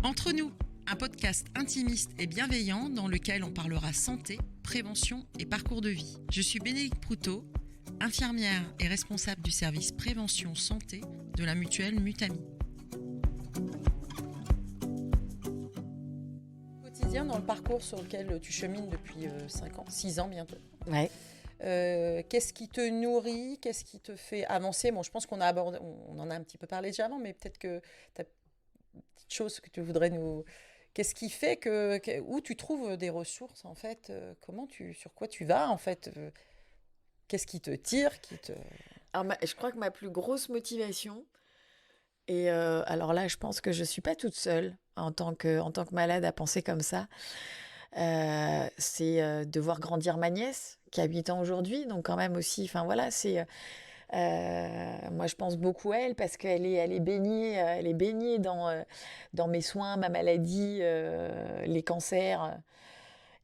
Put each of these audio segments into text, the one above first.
Entre nous, un podcast intimiste et bienveillant dans lequel on parlera santé, prévention et parcours de vie. Je suis Bénédicte Proutot, infirmière et responsable du service prévention santé de la mutuelle Mutami. Quotidien dans le parcours sur lequel tu chemines depuis 5 ans, 6 ans bientôt. Ouais. Qu'est-ce qui te nourrit? Qu'est-ce qui te fait avancer? Bon, je pense qu'on en a un petit peu parlé déjà avant, mais peut-être que tu as une petite chose que tu voudrais nous... Qu'est-ce qui fait où tu trouves des ressources, en fait? Sur quoi tu vas, en fait? Qu'est-ce qui te tire, Alors, je crois que ma plus grosse motivation, et alors là, je pense que je suis pas toute seule en tant que malade à penser comme ça, c'est de voir grandir ma nièce, qui a 8 ans aujourd'hui, donc quand même aussi, enfin voilà, c'est... moi, je pense beaucoup à elle parce qu'elle est baignée dans mes soins, ma maladie, les cancers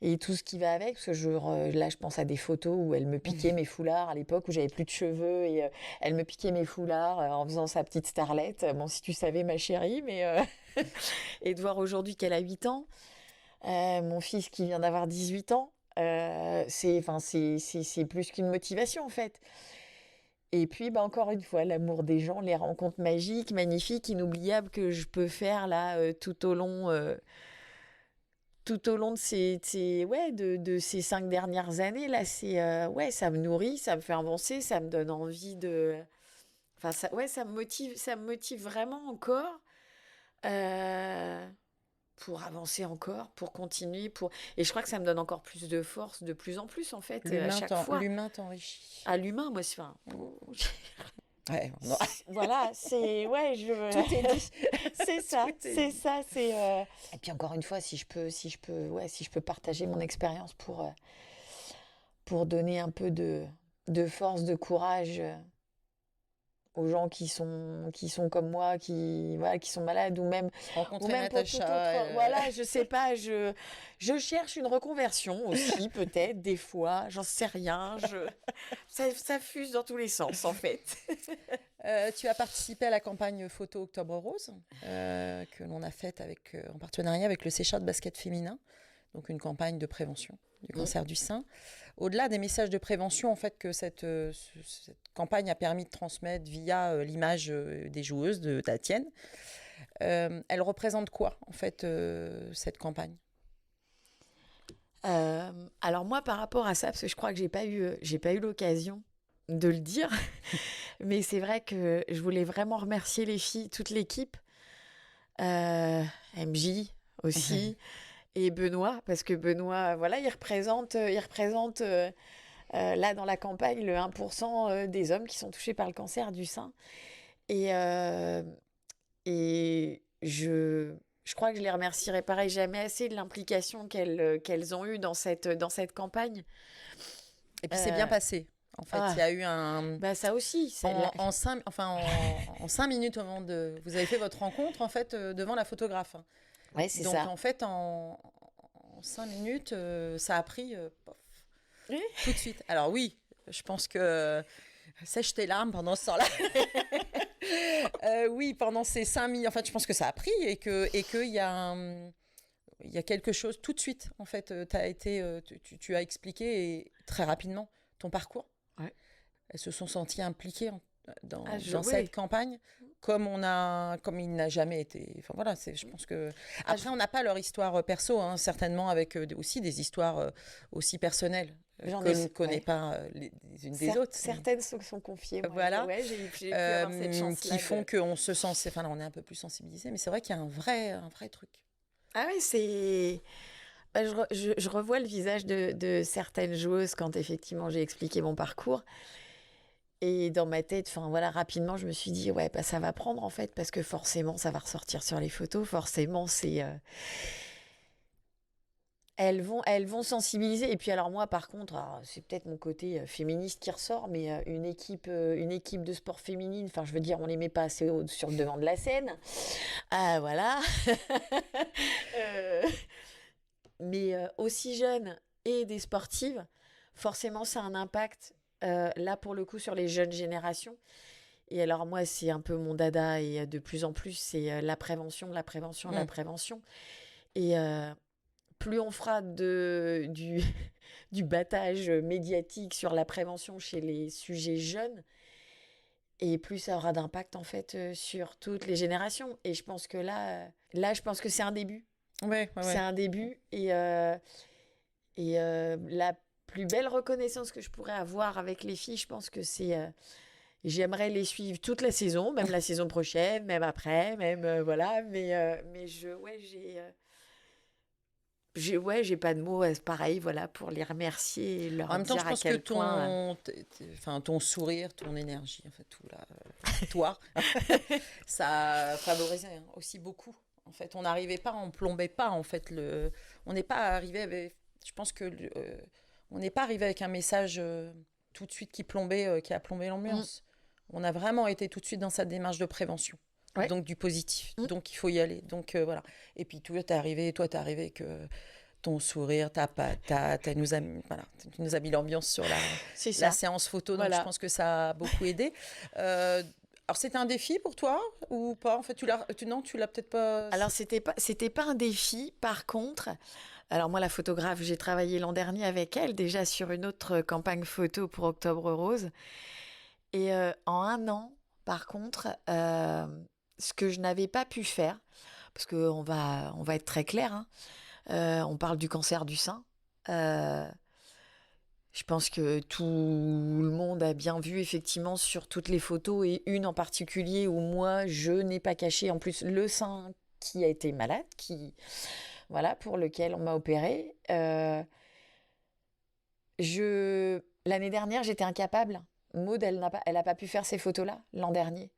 et tout ce qui va avec. Parce que là, je pense à des photos où elle me piquait mes foulards à l'époque où j'avais plus de cheveux et elle me piquait mes foulards en faisant sa petite starlette. Bon, si tu savais, ma chérie, mais et de voir aujourd'hui qu'elle a 8 ans, mon fils qui vient d'avoir 18 ans, c'est plus qu'une motivation en fait. Et puis, encore une fois, l'amour des gens, les rencontres magiques, magnifiques, inoubliables que je peux faire là tout au long de ces 5 dernières années. Là, ça me nourrit, ça me fait avancer, ça me donne envie de... Enfin, ça me motive vraiment encore pour avancer encore, pour continuer, Et je crois que ça me donne encore plus de force, de plus en plus, en fait, à chaque fois. L'humain t'enrichit. À l'humain, moi, Ouais, voilà, c'est tout est dit. c'est ça, c'est ça, c'est et puis encore une fois, si je peux partager mon expérience pour donner un peu de force, de courage aux gens qui sont comme moi, qui sont malades ou même Rencontrer pour tout Natacha. autre. Voilà, je sais pas, je cherche une reconversion aussi peut-être des fois, j'en sais rien, ça fuse dans tous les sens en fait. Tu as participé à la campagne photo Octobre Rose que l'on a faite en partenariat avec le Séchard de basket féminin, donc une campagne de prévention du cancer du sein. Au-delà des messages de prévention, en fait, que cette campagne a permis de transmettre via l'image des joueuses de la tienne, elle représente quoi, en fait, cette campagne? Alors moi, par rapport à ça, parce que je crois que j'ai pas eu l'occasion de le dire, mais c'est vrai que je voulais vraiment remercier les filles, toute l'équipe, MJ aussi, et Benoît, parce que Benoît, voilà, il représente là dans la campagne le 1% des hommes qui sont touchés par le cancer du sein, et je crois que je les remercierai pareil jamais assez de l'implication qu'elles ont eue dans cette campagne. Et puis c'est bien passé. En fait, il y a eu un... Bah ça aussi. En 5 minutes au moment de... Vous avez fait votre rencontre, en fait, devant la photographe. Ouais, c'est donc, ça. Donc, en fait, en 5 minutes, ça a pris tout de suite. Alors oui, je pense que... Sèche tes larmes pendant ce temps-là. Oui, pendant ces 5 minutes, en fait, je pense que ça a pris et qu'il y a il y a quelque chose tout de suite, en fait. Tu as expliqué très rapidement ton parcours. Ouais. Elles se sont senties impliquées dans ouais. cette campagne, comme il n'a jamais été. Enfin voilà, je pense que après on n'a pas leur histoire perso, hein, certainement avec aussi des histoires aussi personnelles que l'on ne connaît pas les unes des autres. Certaines se sont confiées. Moi. Voilà, j'ai pu avoir cette chance-là. Qui font qu'on se sent. Enfin là, on est un peu plus sensibilisé, mais c'est vrai qu'il y a un vrai truc. Ah oui, c'est. Je revois le visage de certaines joueuses quand effectivement j'ai expliqué mon parcours. Et dans ma tête, rapidement, je me suis dit, ça va prendre en fait, parce que forcément, ça va ressortir sur les photos. Forcément, c'est... Elles vont sensibiliser. Et puis alors moi, par contre, c'est peut-être mon côté féministe qui ressort, mais une équipe de sport féminine, enfin, je veux dire, on les met pas assez haut sur le devant de la scène. Ah, voilà. Mais aussi jeunes et des sportives, forcément, ça a un impact, là, pour le coup, sur les jeunes générations. Et alors moi, c'est un peu mon dada et de plus en plus, c'est la prévention, la prévention, la prévention. Et plus on fera du, du battage médiatique sur la prévention chez les sujets jeunes, et plus ça aura d'impact en fait sur toutes les générations. Et je pense que là, je pense que c'est un début. C'est un début. Et la plus belle reconnaissance que je pourrais avoir avec les filles, je pense que c'est... j'aimerais les suivre toute la saison, même la saison prochaine, même après, même voilà. Mais j'ai pas de mots, pareil, voilà, pour les remercier et leur En même temps, je dire à pense que quel point... ton sourire, ton énergie, en fait, tout là, toi, ça favorisait aussi beaucoup. En fait, on n'arrivait pas, on plombait pas, en fait, on n'est pas arrivé avec, je pense que on n'est pas arrivé avec un message tout de suite qui a plombé l'ambiance. On a vraiment été tout de suite dans cette démarche de prévention. Ouais. Donc du positif. Donc il faut y aller. Donc voilà. Et puis toi, t'es arrivé avec ton sourire, ta patate, tu nous as mis l'ambiance sur la séance photo. Donc je pense que ça a beaucoup aidé. Alors c'était un défi pour toi ou pas? En fait, tu l'as peut-être pas. Alors c'était pas un défi. Par contre, alors moi la photographe, j'ai travaillé l'an dernier avec elle déjà sur une autre campagne photo pour Octobre Rose. Et en un an, par contre, ce que je n'avais pas pu faire, parce qu'on va être très clair, hein, on parle du cancer du sein. Je pense que tout le monde a bien vu effectivement sur toutes les photos, et une en particulier où moi je n'ai pas caché en plus le sein qui a été malade, voilà, pour lequel on m'a opéré. L'année dernière, j'étais incapable. Maud, elle n'a pas pu faire ces photos-là l'an dernier.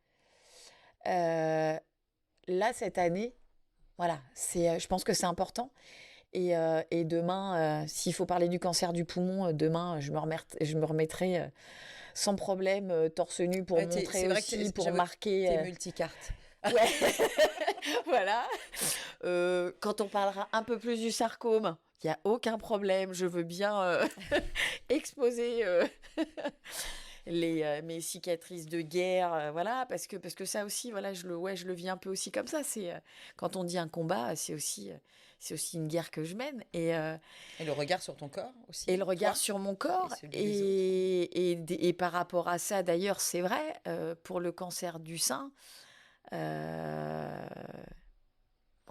Là, cette année, voilà, je pense que c'est important. Et demain, s'il faut parler du cancer du poumon, demain, je me remettrai sans problème, torse nu pour montrer aussi, pour marquer. T'es multicarte. Ouais, voilà. Quand on parlera un peu plus du sarcome, il n'y a aucun problème. Je veux bien exposer mes cicatrices de guerre, voilà, parce que ça aussi, voilà, je le vis un peu aussi comme ça. C'est quand on dit un combat, c'est aussi une guerre que je mène. Et le regard sur ton corps aussi. Et le regard sur mon corps. Et par rapport à ça, d'ailleurs, c'est vrai, pour le cancer du sein,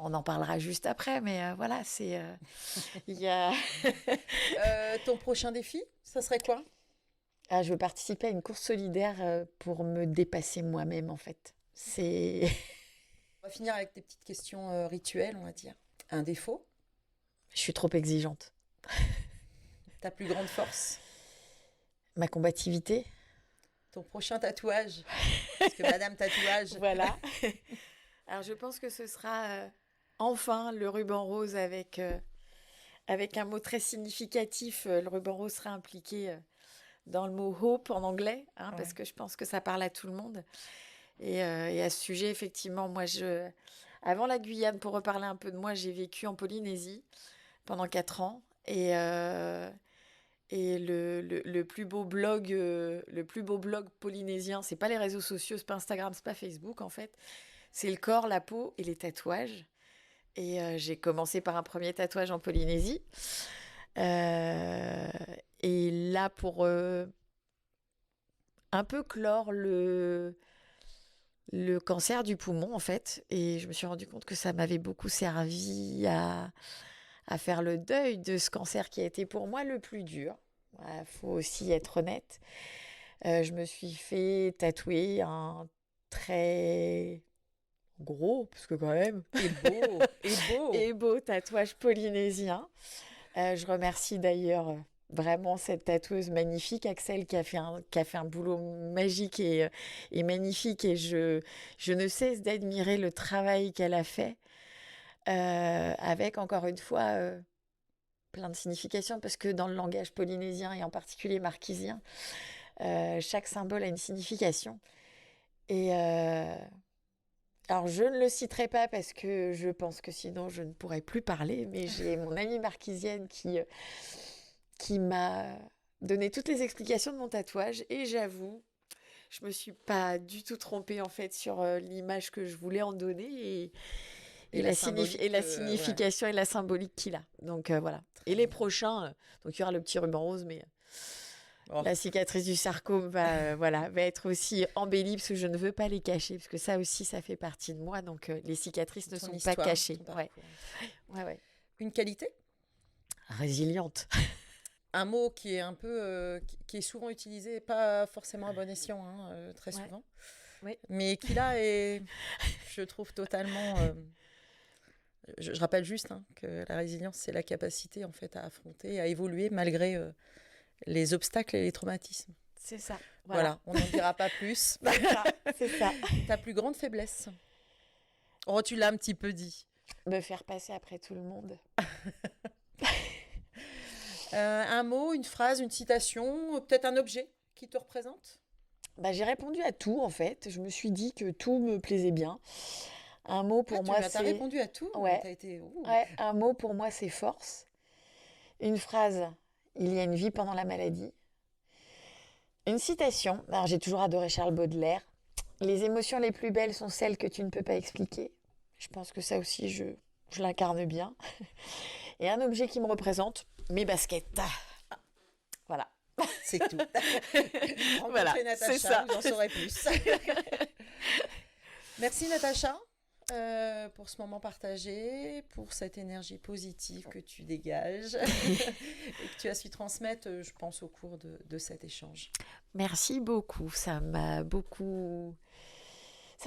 on en parlera juste après, mais voilà, il y a... ton prochain défi, ça serait quoi? Je veux participer à une course solidaire pour me dépasser moi-même, en fait. On va finir avec des petites questions rituelles, on va dire. Un défaut? Je suis trop exigeante. Ta plus grande force? Ma combativité. Ton prochain tatouage? Parce que Madame Tatouage... Voilà. Alors, je pense que ce sera enfin le ruban rose avec un mot très significatif. Le ruban rose sera impliqué dans le mot hope en anglais, hein, parce que je pense que ça parle à tout le monde. Et à ce sujet, effectivement, moi, avant la Guyane, pour reparler un peu de moi, j'ai vécu en Polynésie pendant 4 ans. Et le plus beau blog polynésien, c'est pas les réseaux sociaux, c'est pas Instagram, c'est pas Facebook, en fait. C'est le corps, la peau et les tatouages. Et j'ai commencé par un premier tatouage en Polynésie. Et là, pour un peu clore le cancer du poumon, en fait. Et je me suis rendu compte que ça m'avait beaucoup servi à faire le deuil de ce cancer qui a été pour moi le plus dur. Il faut aussi être honnête. Je me suis fait tatouer un très gros, parce que quand même... Et beau tatouage polynésien. Je remercie d'ailleurs vraiment cette tatoueuse magnifique, Axel, qui a fait un boulot magique et magnifique. Et je ne cesse d'admirer le travail qu'elle a fait, avec, encore une fois, plein de significations, parce que dans le langage polynésien, et en particulier marquisien, chaque symbole a une signification. Et... alors, je ne le citerai pas parce que je pense que sinon je ne pourrais plus parler, mais j'ai mon amie marquisienne qui m'a donné toutes les explications de mon tatouage, et j'avoue je me suis pas du tout trompée en fait sur l'image que je voulais en donner et la signification et la symbolique qu'il a. Donc voilà. Et les prochains, donc il y aura le petit ruban rose, mais la cicatrice du sarcome va être aussi embellie parce que je ne veux pas les cacher, parce que ça aussi, ça fait partie de moi. Donc les cicatrices ne sont pas cachées. Ouais. Une qualité ? Résiliente. Un mot qui est un peu, qui est souvent utilisé, pas forcément à bon escient, très souvent, mais qui là est, je trouve totalement. Je rappelle juste que la résilience, c'est la capacité en fait à affronter, à évoluer malgré les obstacles et les traumatismes. C'est ça. Voilà, on n'en dira pas plus. C'est ça. Ta plus grande faiblesse ? Oh, tu l'as un petit peu dit. Me faire passer après tout le monde. Un mot, une phrase, une citation, peut-être un objet qui te représente ? J'ai répondu à tout en fait. Je me suis dit que tout me plaisait bien. Un mot pour moi, c'est... Tu as répondu à tout ? Ouais. T'as été... Un mot pour moi, c'est force. Une phrase, il y a une vie pendant la maladie. Une citation, alors j'ai toujours adoré Charles Baudelaire. Les émotions les plus belles sont celles que tu ne peux pas expliquer. Je pense que ça aussi, je l'incarne bien. Et un objet qui me représente, mes baskets. Voilà. C'est tout. Voilà, Natacha, c'est ça. vous en saurez plus. Merci Natacha pour ce moment partagé, pour cette énergie positive que tu dégages et que tu as su transmettre, je pense, au cours de cet échange. Merci beaucoup. Ça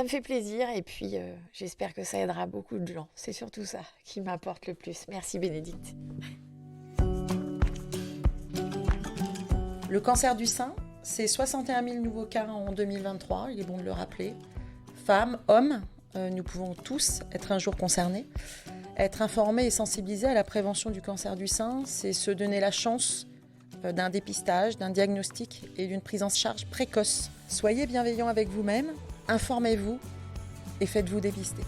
me fait plaisir et puis j'espère que ça aidera beaucoup de gens. C'est surtout ça qui m'importe le plus. Merci Bénédicte. Le cancer du sein, c'est 61 000 nouveaux cas en 2023, il est bon de le rappeler. Femmes, hommes, nous pouvons tous être un jour concernés. Être informés et sensibilisés à la prévention du cancer du sein, c'est se donner la chance d'un dépistage, d'un diagnostic et d'une prise en charge précoce. Soyez bienveillants avec vous-même, informez-vous et faites-vous dépister.